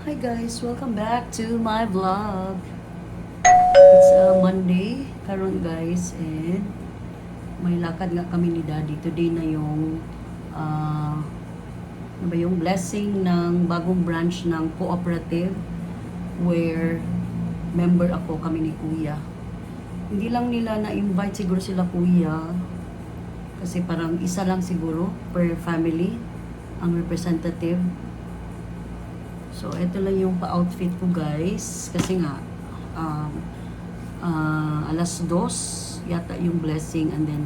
Hi guys, welcome back to my vlog. It's a Monday karon guys, and may lakad nga kami ni Daddy. Today na yung ano ba yung blessing ng bagong branch ng cooperative where member ako, kami ni Kuya. Hindi lang nila na-invite siguro sila Kuya kasi parang isa lang siguro per family ang representative. So, ito lang yung pa-outfit ko guys. Kasi nga, alas 2 yata yung blessing and then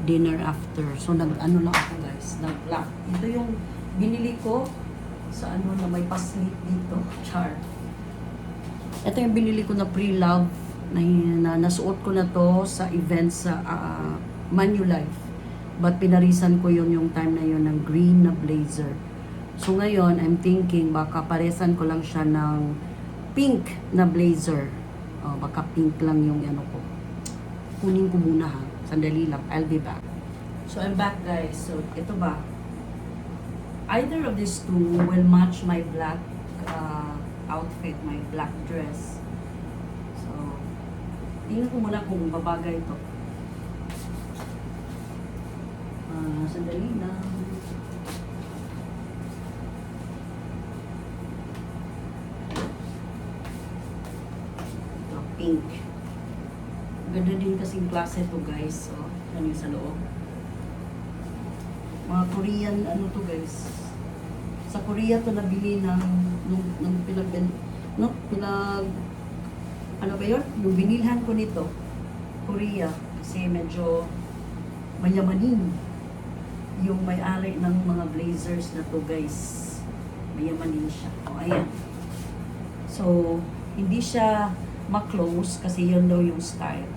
dinner after. So, nag-ano lang ako guys. Nag-black. Ito yung binili ko sa ano na may paslit dito. Char. Ito yung binili ko na pre-love na nasuot ko na to sa event sa Manulife. But pinarisan ko yun yung time na yun ng green na blazer. So ngayon, I'm thinking baka paresan ko lang siya ng pink na blazer. Baka pink lang yung ano ko. Kunin ko muna ha. Sandali lang. I'll be back. So I'm back guys. So ito ba? Either of these two will match my black outfit, my black dress. So, tingnan ko muna kung babagay ito. Sandali lang. Pink. Ganda din kasing klase to guys. So, ano yung sa loob. Mga Korean, ano to guys. Sa Korea to nabili ng ano ba yun? Yung binilhan ko nito. Korea. Kasi medyo mayamanin yung may-ari ng mga blazers na to guys. Mayamanin siya. O, ayan. So, hindi siya ma-close kasi yun daw yung style.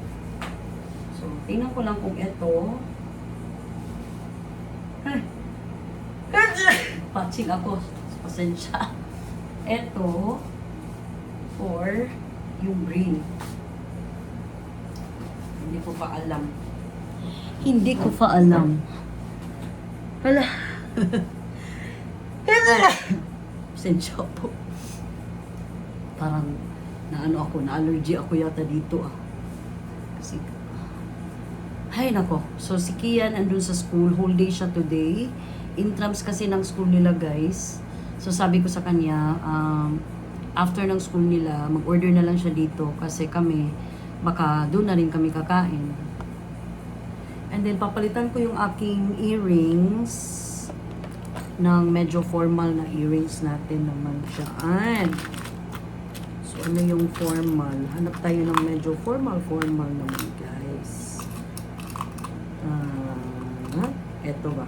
So, tingnan ko lang kung ito. Patching ako. Pasensya. Ito or yung green. Hindi ko pa alam. Hindi ko pa alam. Hala. Pasensya po. Parang na-allergy ako yata dito Kasi, hay nako. So, si Kian andun sa school, whole day siya today. Intrams kasi ng school nila guys. So, sabi ko sa kanya, after ng school nila, mag-order na lang siya dito kasi kami, baka doon na rin kami kakain. And then, papalitan ko yung aking earrings ng medyo formal na earrings natin naman siya. So, ano yung formal? Hanap tayo ng medyo formal naman, guys. Eto ba?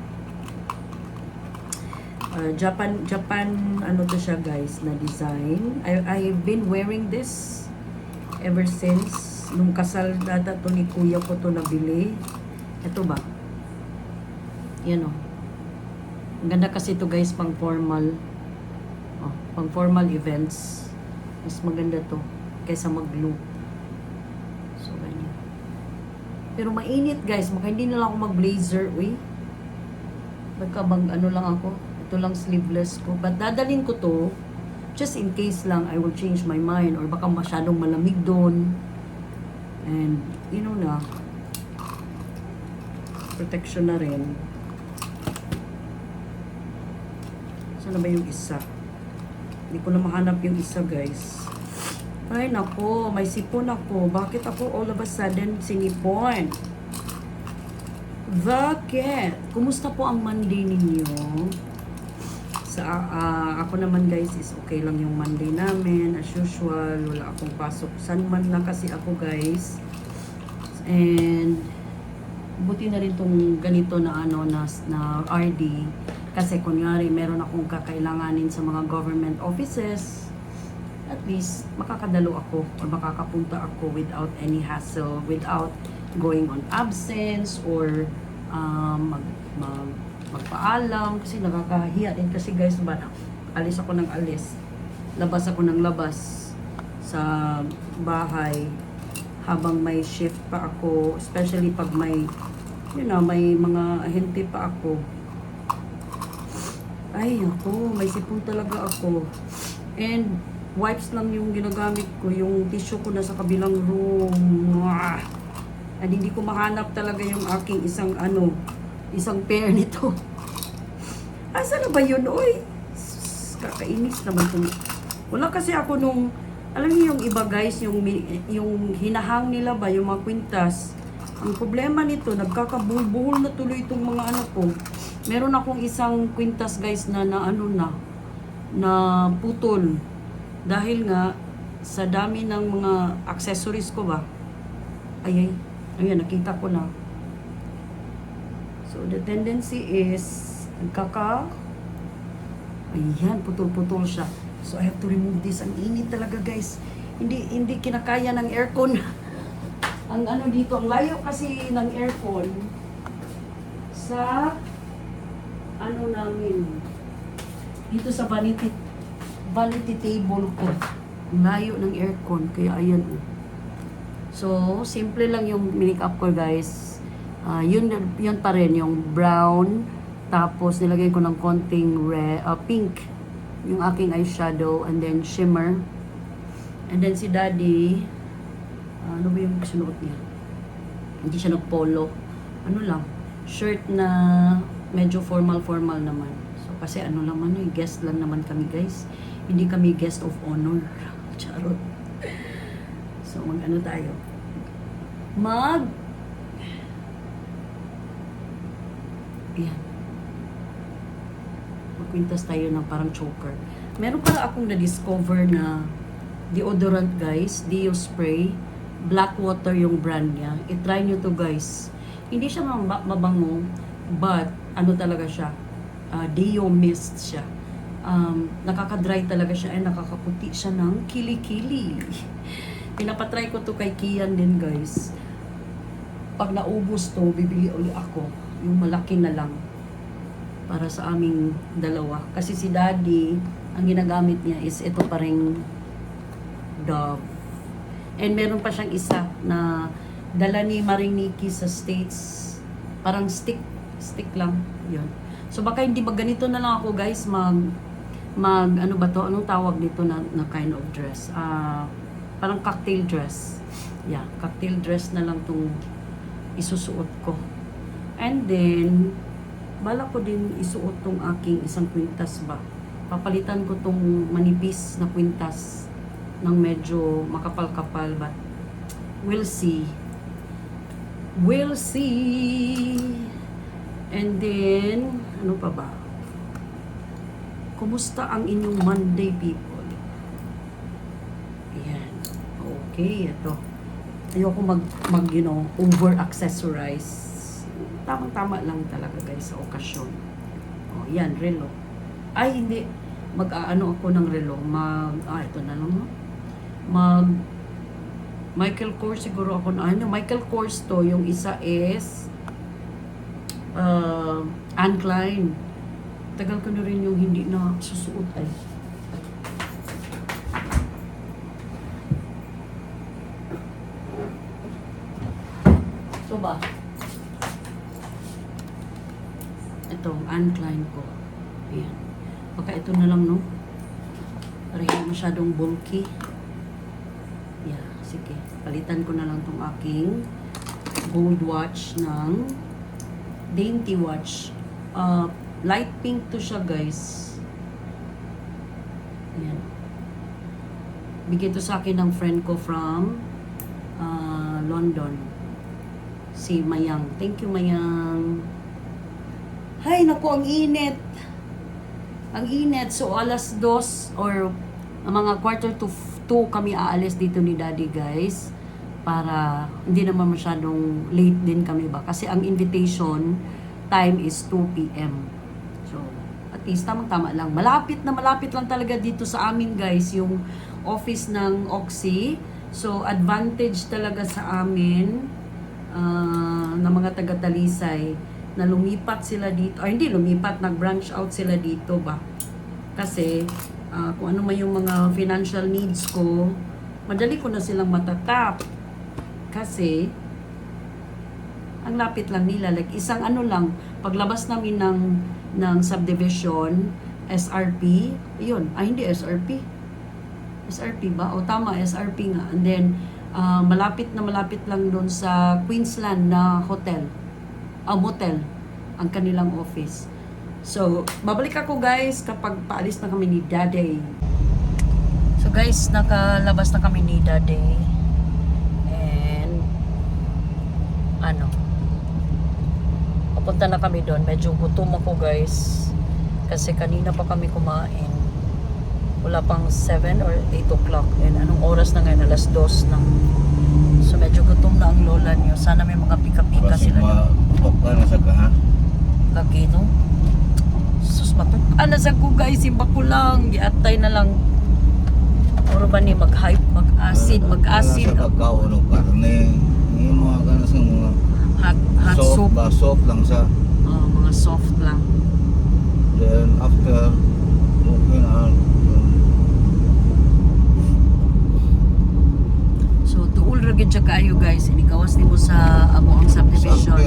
Japan, ano to siya, guys, na design. I've been wearing this ever since. Nung kasal data to ni kuya ko to nabili. Eto ba? Yan o. Ang ganda kasi to guys, pang formal. Pang formal events. Mas maganda to kaysa mag-glue. So, ganyan. Pero mainit guys. Maka hindi na lang ako mag-blazer. Uy. Magkabang ano lang ako. Ito lang sleeveless ko. But dadalhin ko to. Just in case lang I will change my mind. Or baka masyadong malamig doon. And, you know na. Protection na rin. Saan na ba yung isa? Hindi ko na mahanap yung isa, guys. Ay, nako. May sipon ako. Bakit ako all of a sudden sinipon? Bakit? Kumusta po ang Monday ninyo? Ako naman, guys, is okay lang yung Monday namin. As usual, wala akong pasok. San man lang kasi ako, guys. And buti na rin tong ganito na na RD. Kasi kunyari, meron akong kakailanganin sa mga government offices, at least, makakadalo ako or makakapunta ako without any hassle, without going on absence or magpaalam. Kasi nakakahiya din kasi guys, ba, alis ako ng alis. Labas ako ng labas sa bahay habang may shift pa ako, especially pag may, may mga ahente pa ako. Ay, ako, may sipon talaga ako. And wipes lang yung ginagamit ko. Yung tissue ko na sa kabilang room. Mwah! At hindi ko mahanap talaga yung aking isang pair nito. Asa na ba yun? Oy, kakainis naman ito. Wala kasi ako nung, alam niyo yung iba guys, yung hinahang nila ba, yung mga kwintas. Ang problema nito, nagkakabuhol na tuloy itong mga ano ko. Meron akong isang kwintas guys na putol. Dahil nga, sa dami ng mga accessories ko ba, ayan, nakita ko na. So, the tendency is, ayan, putol-putol siya. So, I have to remove this. Ang init talaga, guys. Hindi kinakaya ng aircon. Ang dito, ang layo kasi ng aircon sa namin. Dito sa vanity table ko. Ang layo ng aircon. Kaya, ayan. So, simple lang yung make-up ko, guys. Yun pa rin, yung brown. Tapos, nilagay ko ng konting pink. Yung aking eyeshadow. And then, shimmer. And then, si Daddy, ano ba yung sinuot niya? Hindi siya nag-polo. Ano lang, shirt na medyo formal naman. So, kasi naman guest lang naman kami, guys. Hindi kami guest of honor. Charot. So, tayo? Ayan. Magkwintas tayo ng parang choker. Meron pala akong na-discover na deodorant, guys. Deo spray. Blackwater yung brand niya. I-try nyo to, guys. Hindi siya mabango, but talaga siya. Deo mist siya. Nakaka-dry talaga siya and nakakaputi siya ng kili-kili. Pinapatry ko to kay Kian din, guys. Pag naubos to, bibili uli ako. Yung malaki na lang. Para sa aming dalawa. Kasi si Daddy, ang ginagamit niya is ito pa ring Dove. And meron pa siyang isa na dala ni Maring Nikki sa States. Parang stick lang. Yun. So baka hindi ba ganito na lang ako, guys, ano ba to? Anong tawag dito na kind of dress? Parang cocktail dress. Yeah, cocktail dress na lang tong isusuot ko. And then, bala ko din isuot tong aking isang kwintas ba. Papalitan ko tong manipis na kwintas ng medyo makapal-kapal, but we'll see. And then, ano pa ba? Kumusta ang inyong Monday, people? Ayan. Okay, ito. Ayoko over-accessorize. Tamang-tama lang talaga, guys, sa okasyon. O, yan, relo. Ay, hindi. Ako ng relo. Ito na lang, no? Michael Kors siguro ako Michael Kors to. Yung isa is Anne Klein. Tagal ko na rin yung hindi na susuot ay. So ba? Ito, Anne Klein ko. Ayan. Baka ito na lang, no? Para hindi masyadong bulky. Yeah, sige. Palitan ko na lang tong aking gold watch ng Dainty watch. Light pink to siya, guys. Ayan. Bigay to sa akin ng friend ko from London. Si Mayang. Thank you, Mayang. Hay, naku, ang init. Ang init. So, alas 2 or mga 1:45 kami aalis dito ni Daddy, guys. Para hindi naman masyadong late din kami ba. Kasi ang invitation time is 2 p.m. So, at least tamang-tama lang. Malapit lang talaga dito sa amin, guys, yung office ng Oxy. So, advantage talaga sa amin na mga taga-Talisay na lumipat sila dito. Ay, hindi lumipat, nag-branch out sila dito ba. Kasi, kung ano man yung mga financial needs ko, madali ko na silang matatap. Kasi, ang lapit lang nila. Like, isang lang, paglabas namin ng subdivision, SRP, yun. Ay, hindi SRP. SRP ba? O tama, SRP nga. And then, malapit lang doon sa Queensland na hotel. Motel. Ang kanilang office. So, babalik ako guys kapag paalis na kami ni Daddy. So guys, nakalabas na kami ni Daddy. And, papunta na kami doon. Medyo gutom ako guys. Kasi kanina pa kami kumain. Wala pang 7 or 8 o'clock. And anong oras na ngayon? Alas 2 na. So medyo gutom na ang lola niyo. Sana may mga pika-pika sila na. Matukka na sa kaha. Lagi, no? Sus, matukka na sa ko guys. Simba ko lang. Giatay na lang. Puro ba ni mag-hype, mag-acid. Sa pagkaon o karne. Yung mga ganas ng mga Hot soup. Soft lang sa. Mga soft lang. Then after, okay na. So, tuol ragid siya kayo guys. Inigawas ni mo sa amo ang subdivision.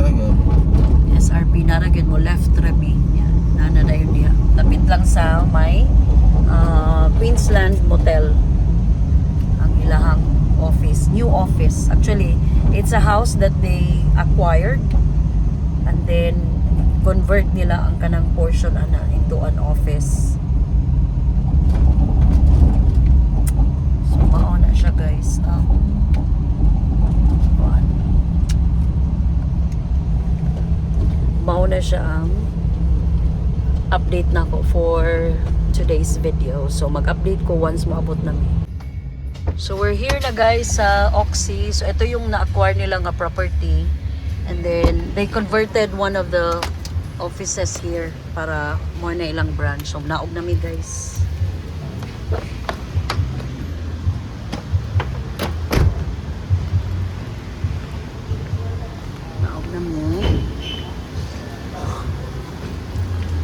SRP na ragid mo. Left rabi. Yan. Nana na yun niya. Tapit lang sa may Queensland Motel. Ang ilahang office. New office. Actually, it's a house that they acquired. And then, convert nila ang kanang portion into an office. So, mauna siya guys. Mauna siya ang update na ko for today's video. So, mag-update ko once maabot namin. So, we're here na guys sa Oxy. So, ito yung na-acquire nila nga property. And then, they converted one of the offices here para more na ilang branch. So, naog namin guys. Naog namin.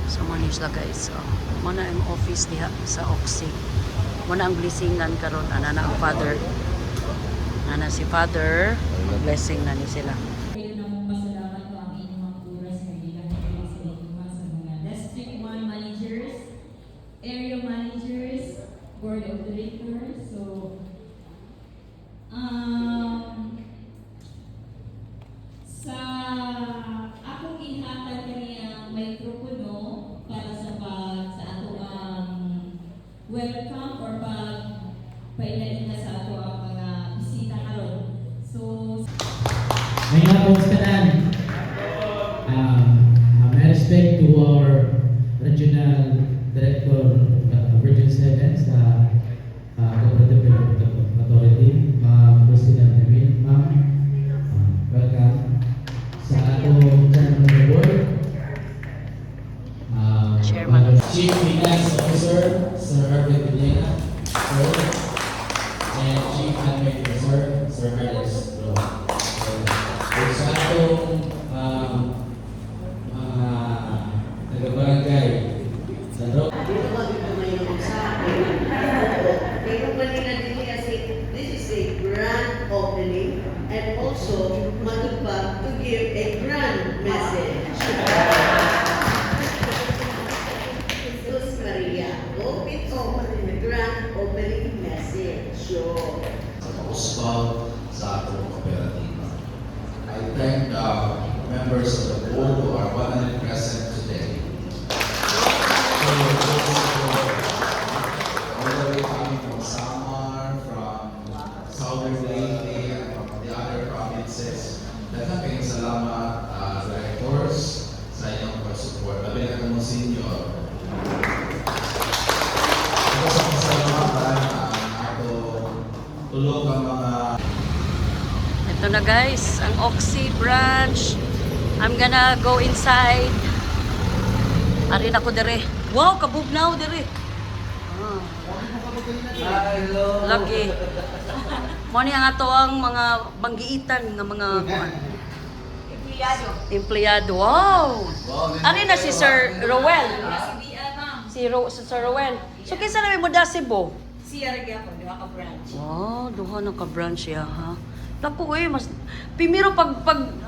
So, manage lang guys. So, muna ang office diha sa Oxy. Muna ang blessingan karon ana na ang father. Ana si father. Blessing na ni sila. Area managers, board of directors. So, sa akong inhatag kaniyang mikropono para sa ato ang welcome or pailain na sa ato ang mga bisita karon. So, Ngayon po sa kanan, may respect to our regional director of Region 7 sa Cooperative Development Authority, President Emil, ma'am. Welcome. Sa atong chairman of the board, Chairman. Chief Finance Officer, Sir Herbert Villena, sir, and Chief Admin Officer, Sir Carlos Bro. Sa atong taga-barangay, sa Rock. Pero kanina din kasi this is a grand opening and also matupad to give a grand message. Jesus Maria, open the grand opening message. So, sa Kausbaw sa atong kooperatiba. I thank the members of the board who are 100% today. So, all the way coming from Samar, from Southern Leyte, and from the other provinces. Daghang salamat, directors, sa inyong pag-support. Labi na kamo senior. Ito sa pasalamatan ang ato tulog ang mga Ito na guys, ang Oxy branch. I'm gonna go inside. Arin ako dire. Wow, kabugnaw dire. Lagi. Mo ni ang ato ang mga banggiitan nga mga empleyado. Wow. Arin na si Sir Rowell. Si Sir Rowell. So kinsa na may muda Cebu? siya rin ako, duha ka branch. Wow, duha na ka-branch ya ha. Dako mas pimiro pag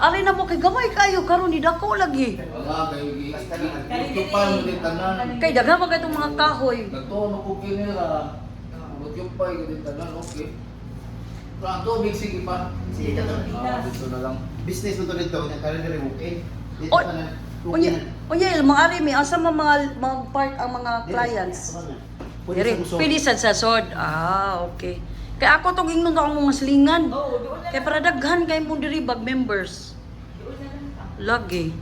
ari na mo kay gamay kayo karon ni dako lagi. Wala kayo ito pa yung tanan. Kay daghan man itong mga kahoy. Nagtuon ko kinira. Mag-yung pa, yung tanan, okay. Ang tubig, sige pa. Sige ka to. Dito na lang. Business mo to dito, nagkaroon na rin okay. Dito Oy, ka na. Unya, unya, mga arimi, asa mga part ang mga clients? Dire, pwede sa sod. Ah, okay. Kaya ako tong ingnon akong mga silingan. Oh, doon na Kaya para daghan kay mo diri bag members. Lagi.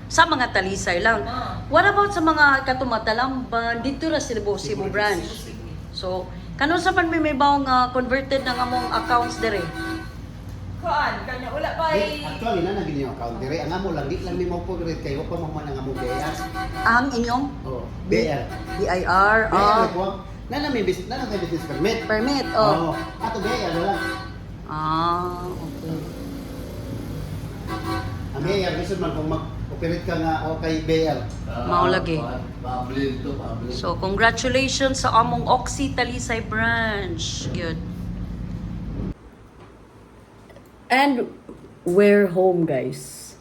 Sa mga talisay lang. What about sa mga katumatalamban dito ra sa Cebu branch? So, kanon sa pan may bawang converted ng among accounts dire. Kuan, kanya wala pa Actually, na naging yung account dire. Ang amo lang, di lang ni mo po rin kayo pa mo man ang amo BR. Ang inyong Oh, BR. BIR BR po. Na may business, na may business permit. permit. Oh. Oh. Ato BR na lang. Okay. Ang BR gusto man kung mag-operate ka nga o kay BR. Mao lagi. Pabli to, pabli. So, congratulations sa among Oxy Talisay branch. Good. And we're home, guys.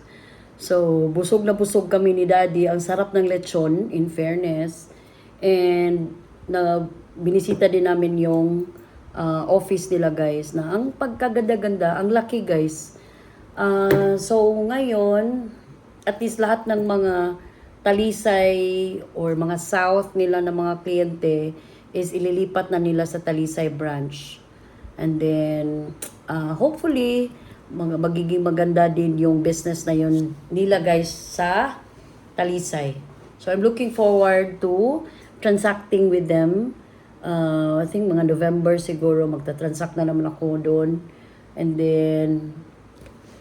So, busog na busog kami ni Daddy. Ang sarap ng lechon, in fairness. And, binisita din namin yung office nila, guys. Na ang pagkaganda-ganda, ang laki, guys. So, ngayon, at least lahat ng mga Talisay or mga south nila ng mga kliyente is ililipat na nila sa Talisay branch. And then, hopefully, magiging maganda din yung business na yun nila guys sa Talisay. So, I'm looking forward to transacting with them. I think mga November siguro magta-transact na naman ako doon. And then,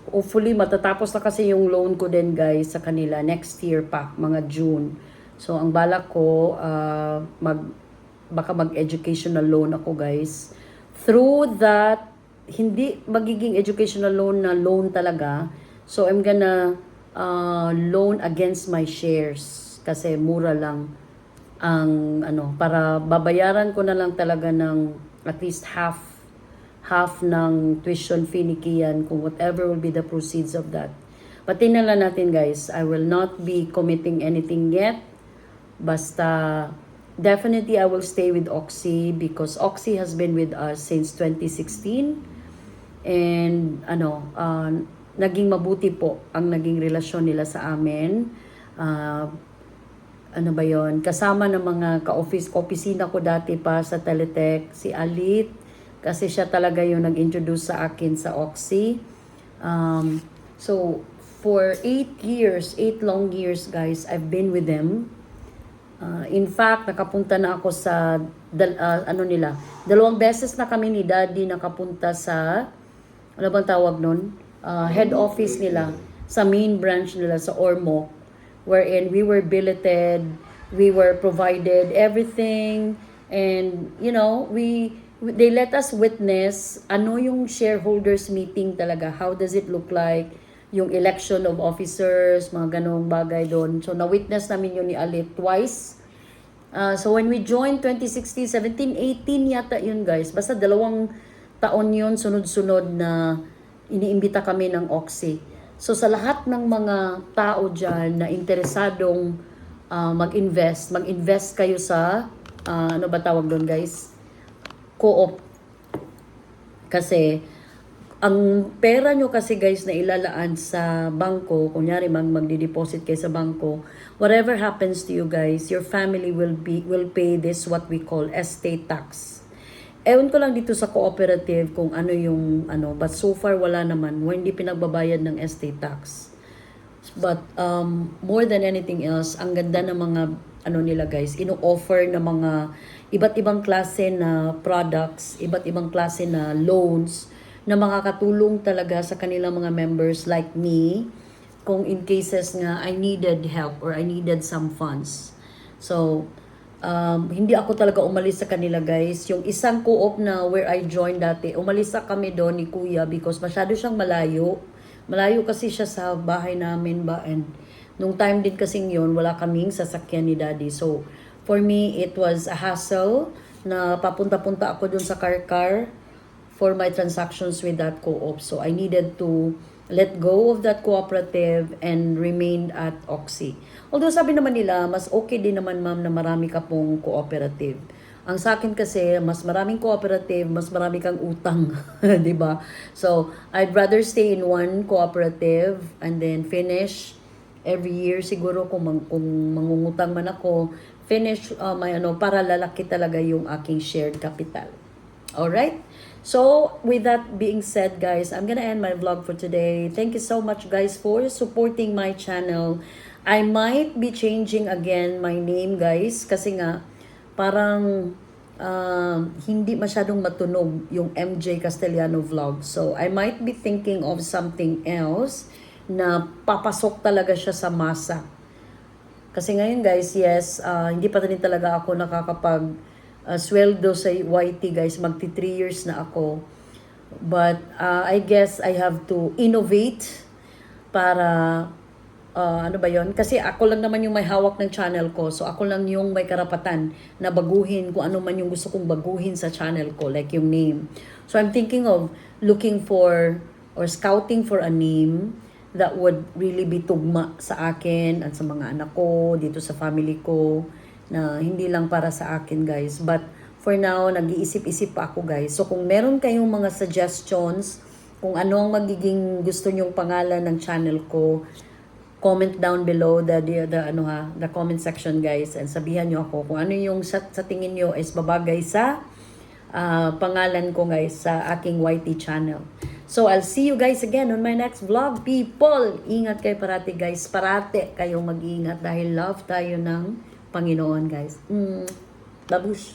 hopefully, matatapos na kasi yung loan ko din guys sa kanila next year pa, mga June. So, ang balak ko, baka mag-educational loan ako guys. Through that, hindi magiging educational loan na loan talaga. So, I'm gonna loan against my shares. Kasi mura lang ang para babayaran ko na lang talaga ng at least half ng tuition fee ni Kian kung whatever will be the proceeds of that. But tingnan lang natin guys, I will not be committing anything yet. Basta definitely I will stay with Oxy because Oxy has been with us since 2016. And naging mabuti po ang naging relasyon nila sa amin. Kasama ng mga ka-opisina ko dati pa sa Teletech, si Alit, kasi siya talaga yung nag-introduce sa akin sa Oxy. So, for 8 long years, guys, I've been with them. In fact, nakapunta na ako sa, 2 beses na kami ni Daddy nakapunta sa, ano bang tawag nun? Head office nila, sa main branch nila sa Ormoc, wherein we were billeted, we were provided everything, and, they let us witness ano yung shareholders meeting talaga. How does it look like? Yung election of officers, mga ganong bagay doon. So, na-witness namin yun ni Alit twice. So, when we joined 2016, 17, 18 yata yun guys. Basta 2 taon yun, sunod-sunod na iniimbita kami ng Oxy. So, sa lahat ng mga tao dyan na interesadong mag-invest kayo sa, ano ba tawag doon guys? Co-op. Kasi, ang pera nyo kasi guys na ilalaan sa bangko, kunyari magdi-deposit kayo sa bangko, whatever happens to you guys, your family will pay this what we call estate tax. Ewan ko lang dito sa cooperative kung ano yung but so far wala naman, hindi pinagbabayad ng estate tax. But more than anything else, ang ganda ng mga nila guys, ino-offer na mga iba't ibang klase na products, iba't ibang klase na loans na makakatulong talaga sa kanilang mga members like me kung in cases nga I needed help or I needed some funds. So, hindi ako talaga umalis sa kanila guys. Yung isang co-op na where I joined dati, umalis na kami doon ni Kuya because masyado siyang malayo. Malayo kasi siya sa bahay namin ba, and nung time din kasing yun, wala kaming sasakyan ni Daddy. So, for me, it was a hassle na papunta-punta ako dun sa car for my transactions with that co-op. So, I needed to let go of that cooperative and remain at Oxy. Although sabi naman nila, mas okay din naman ma'am na marami ka pong cooperative. Ang sa akin kasi, mas maraming cooperative, mas marami kang utang, 'di ba? So, I'd rather stay in one cooperative and then finish every year siguro kung mangungutang man ako, finish may para lalaki talaga yung aking shared capital. All right? So, with that being said, guys, I'm gonna end my vlog for today. Thank you so much, guys, for supporting my channel. I might be changing again my name, guys, kasi nga, parang hindi masyadong matunog yung MJ Castellano vlog. So, I might be thinking of something else na papasok talaga siya sa masa. Kasi ngayon, guys, yes, hindi pa rin talaga ako nakakapag sweldo sa YT, guys. Magti 3 years na ako. But I guess I have to innovate para ano ba yon? Kasi ako lang naman yung may hawak ng channel ko. So ako lang yung may karapatan na baguhin kung ano man yung gusto kong baguhin sa channel ko, like yung name. So I'm thinking of looking for or scouting for a name that would really be tugma sa akin at sa mga anak ko, dito sa family ko, na hindi lang para sa akin, guys. But for now, nag-iisip-isip pa ako, guys. So kung meron kayong mga suggestions kung ano ang magiging gusto nyong pangalan ng channel ko, comment down below the comment section, guys, and sabihan nyo ako kung ano yung sa tingin nyo is babagay sa pangalan ko, guys, sa aking YT channel. So I'll see you guys again on my next vlog, people. Ingat kayo parati, guys. Parate kayong mag-iingat dahil love tayo ng Panginoon, guys. Babush.